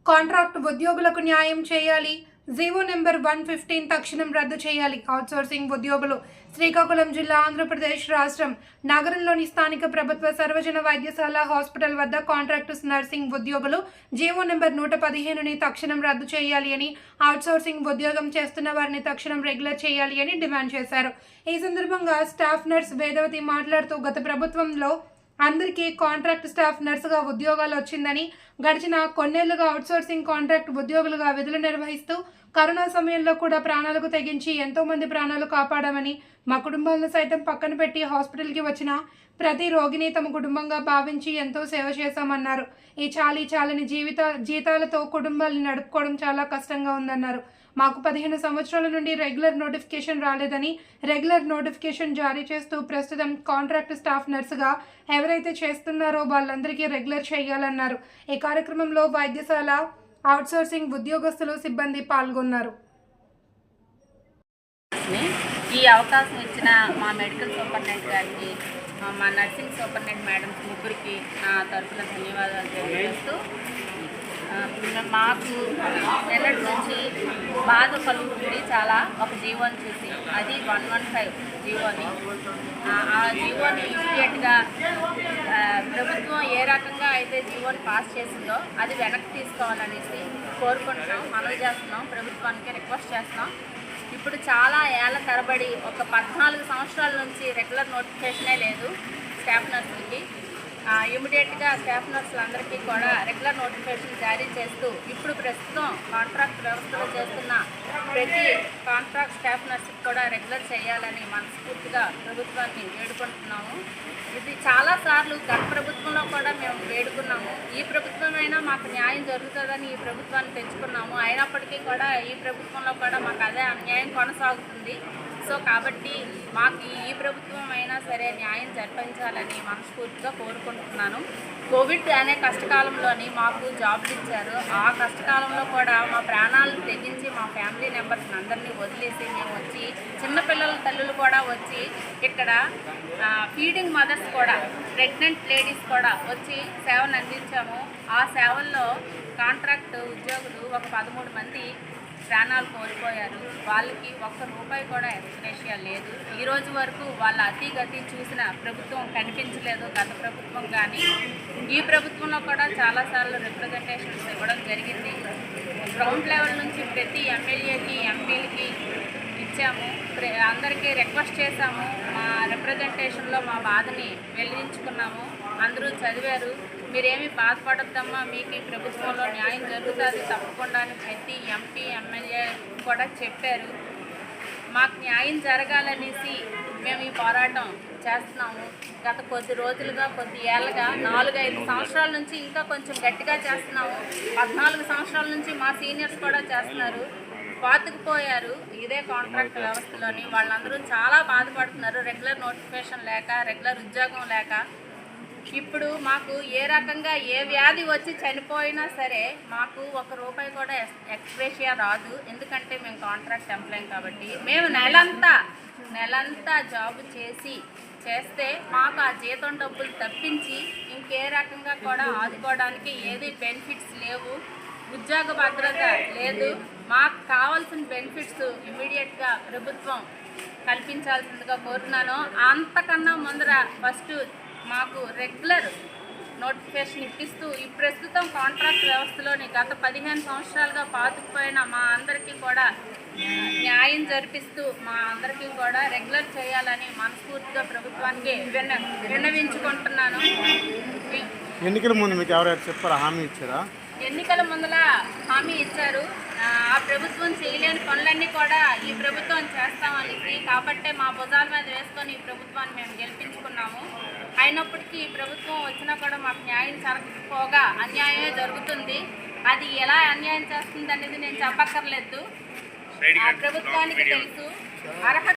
Contract ఉద్యోగులకు న్యాయం చేయాలి. జీవో నెంబర్ 115 తక్షణం రద్దు చేయాలి. అవుట్సోర్సింగ్ ఉద్యోగులు. శ్రీకాకుళం జిల్లా, ఆంధ్రప్రదేశ్ రాష్ట్రం నగరంలోని స్థానిక ప్రభుత్వ సర్వజన వైద్యశాల హాస్పిటల్ వద్ద కాంట్రాక్టు నర్సింగ్ ఉద్యోగులు జీవో నెంబర్ 115ని తక్షణం రద్దు చేయాలి అని, అవుట్సోర్సింగ్ ఉద్యోగం చేస్తున్న వారిని తక్షణం రెగ్యులర్ చేయాలి అని డిమాండ్ చేశారు. ఈ సందర్భంగా స్టాఫ్ నర్స్ వేదవతి మాట్లాడుతూ, గత ప్రభుత్వంలో అందరికీ కాంట్రాక్ట్ స్టాఫ్ నర్సుగా ఉద్యోగాలు వచ్చిందని, గడిచిన కొన్నేళ్లుగా అవుట్సోర్సింగ్ కాంట్రాక్ట్ ఉద్యోగులుగా విధులు నిర్వహిస్తూ కరోనా సమయంలో కూడా ప్రాణాలకు తెగించి ఎంతో మంది ప్రాణాలు కాపాడామని, మా కుటుంబాలను సైతం పక్కన పెట్టి హాస్పిటల్కి వచ్చిన ప్రతి రోగిని తమ కుటుంబంగా భావించి ఎంతో సేవ చేశామన్నారు. ఈ చాలని జీతాలతో కుటుంబాలను నడుపుకోవడం చాలా కష్టంగా ఉందన్నారు. మాకు 15 సంవత్సరాల నుండి రెగ్యులర్ నోటిఫికేషన్ రాలేదని, రెగ్యులర్ నోటిఫికేషన్ జారీ చేస్తూ ప్రస్తుతం కాంట్రాక్ట్ స్టాఫ్ నర్సుగా ఎవరైతే చేస్తున్నారో వాళ్ళందరికీ రెగ్యులర్ చేయాలన్నారు. ఈ కార్యక్రమంలో వైద్యశాల అవుట్సోర్సింగ్ ఉద్యోగస్తులు, సిబ్బంది పాల్గొన్నారు. ఈ అవకాశం ఇచ్చిన మా మెడికల్ సూపరింటెండెంట్ గారికి, మా నర్సింగ్ సూపరింటెండెంట్ మేడమ్స్ ముగ్గురికి నా తరఫున ధన్యవాదాలు తెలియజేస్తూ, మాకు నిన్నటి నుంచి బాధ కలుగుతుంది. చాలా ఒక జీవోని చూసి, అది 115 జీవోని. ఆ జీవోని ఇమీడియట్గా ప్రభుత్వం ఏ రకంగా అయితే జీవోని పాస్ చేసిందో అది వెనక్కి తీసుకోవాలనేసి కోరుకుంటున్నాం, మనవి చేస్తున్నాం, ప్రభుత్వానికి రిక్వెస్ట్ చేస్తున్నాం. ఇప్పుడు చాలా ఏళ్ల తరబడి ఒక 14 సంవత్సరాల నుంచి రెగ్యులర్ నోటిఫికేషనే లేదు స్టాఫ్ నర్సులకి. ఇమీడియట్గా స్టాఫ్ నర్సులందరికీ కూడా రెగ్యులర్ నోటిఫికేషన్ జారీ చేస్తూ, ఇప్పుడు ప్రస్తుతం కాంట్రాక్ట్ వ్యవస్థలో చేస్తున్న ప్రతి కాంట్రాక్ట్ స్టాఫ్ నర్సుకి కూడా రెగ్యులర్ చేయాలని మనస్ఫూర్తిగా ప్రభుత్వాన్ని వేడుకుంటున్నాము. ఇది చాలాసార్లు గత ప్రభుత్వంలో కూడా మేము వేడుకున్నాము. ఈ ప్రభుత్వమైనా మాకు న్యాయం జరుగుతుందని ఈ ప్రభుత్వాన్ని తెచ్చుకున్నాము. అయినప్పటికీ కూడా ఈ ప్రభుత్వంలో కూడా మాకు అదే అన్యాయం కొనసాగుతుంది. సో కాబట్టి మాకు ఈ ప్రభుత్వం అయినా సరే న్యాయం జరిపించాలని మనస్ఫూర్తిగా కోరుకుంటున్నాను. కోవిడ్ అనే కష్టకాలంలోని మాకు జాబ్లు ఇచ్చారు. ఆ కష్టకాలంలో కూడా మా ప్రాణాలను తెగించి మా ఫ్యామిలీ మెంబర్స్ని అందరినీ వదిలేసి మేము వచ్చి, చిన్నపిల్లల తల్లులు కూడా వచ్చి ఇక్కడ ఫీడింగ్ మదర్స్ కూడా, ప్రెగ్నెంట్ లేడీస్ కూడా వచ్చి సేవను అందించాము. ఆ సేవల్లో కాంట్రాక్ట్ ఉద్యోగులు ఒక 13 మంది ప్రాణాలు కోల్పోయారు. వాళ్ళకి ₹1 కూడా ఎక్స్‌గ్రేషియా లేదు. ఈరోజు వరకు వాళ్ళ అతిగతి చూసిన ప్రభుత్వం కనిపించలేదు, గత ప్రభుత్వం కానీ. ఈ ప్రభుత్వంలో కూడా చాలాసార్లు రిప్రజెంటేషన్స్ ఇవ్వడం జరిగింది. గ్రౌండ్ లెవెల్ నుంచి ప్రతి ఎమ్మెల్యేకి, ఎంపీలకి ఇచ్చాము, అందరికీ రిక్వెస్ట్ చేశాము. మా రిప్రజెంటేషన్లో మా బాధని వెల్లడించుకున్నాము. అందరూ చదివారు. మీరేమీ బాధపడొద్దమ్మా, మీకు ఈ ప్రభుత్వంలో న్యాయం జరుగుతుంది తప్పకుండా అని ప్రతి ఎంపీ, ఎమ్మెల్యే కూడా చెప్పారు. మాకు న్యాయం జరగాలనేసి మేము ఈ పోరాటం చేస్తున్నాము. గత కొద్ది రోజులుగా, కొద్ది ఏళ్ళగా, 4-5 సంవత్సరాల నుంచి ఇంకా కొంచెం గట్టిగా చేస్తున్నాము. 14 సంవత్సరాల నుంచి మా సీనియర్స్ కూడా చేస్తున్నారు. పాతుకుపోయారు ఇదే కాంట్రాక్ట్ వ్యవస్థలోని. వాళ్ళందరూ చాలా బాధపడుతున్నారు, రెగ్యులర్ నోటిఫికేషన్ లేక, రెగ్యులర్ ఉద్యోగం లేక. ఇప్పుడు మాకు ఏ రకంగా ఏ వ్యాధి వచ్చి చనిపోయినా సరే మాకు ₹1 కూడా ఎక్స్‌గ్రేషియా రాదు. ఎందుకంటే మేము కాంట్రాక్ట్ ఎంప్లాయ్ కాబట్టి. మేము నెలంతా జాబ్ చేస్తే మాకు ఆ జీతం డబ్బులు తప్పించి ఇంకే రకంగా కూడా ఆదుకోవడానికి ఏది బెనిఫిట్స్ లేవు, ఉద్యోగ భద్రత లేదు. మాకు కావాల్సిన బెనిఫిట్స్ ఇమీడియట్గా ప్రభుత్వం కల్పించాల్సిందిగా కోరుతున్నాను. అంతకన్నా ముందర ఫస్ట్ మాకు రెగ్యులర్ నోటిఫికేషన్ ఇప్పిస్తూ, ఈ ప్రస్తుతం కాంట్రాక్ట్ వ్యవస్థలోని గత 15 సంవత్సరాలుగా పాతుకుపోయిన మా అందరికీ కూడా న్యాయం జరిపిస్తూ మా అందరికీ కూడా రెగ్యులర్ చేయాలని మనస్ఫూర్తిగా ప్రభుత్వానికి విన్నవించుకుంటున్నాను. ఎన్నికల ముందు మీకు ఎవరైనా చెప్పారా, హామీ ఇచ్చారా? ఎన్నికల ముందల హామీ ఇచ్చారు. ఆ ప్రభుత్వం చేయలేని పనులన్నీ కూడా ఈ ప్రభుత్వం చేస్తామనేసి, కాబట్టే మా భుజాల మీద వేసుకొని ఈ ప్రభుత్వాన్ని మేము గెలిపించుకున్నాము. అయినప్పటికీ ఈ ప్రభుత్వం వచ్చినా కూడా మాకు న్యాయం జరగకపోగా అన్యాయమే జరుగుతుంది. అది ఎలా అన్యాయం చేస్తుంది అనేది నేను చెప్పక్కర్లేదు, ఆ ప్రభుత్వానికి తెలుసు. అర్హత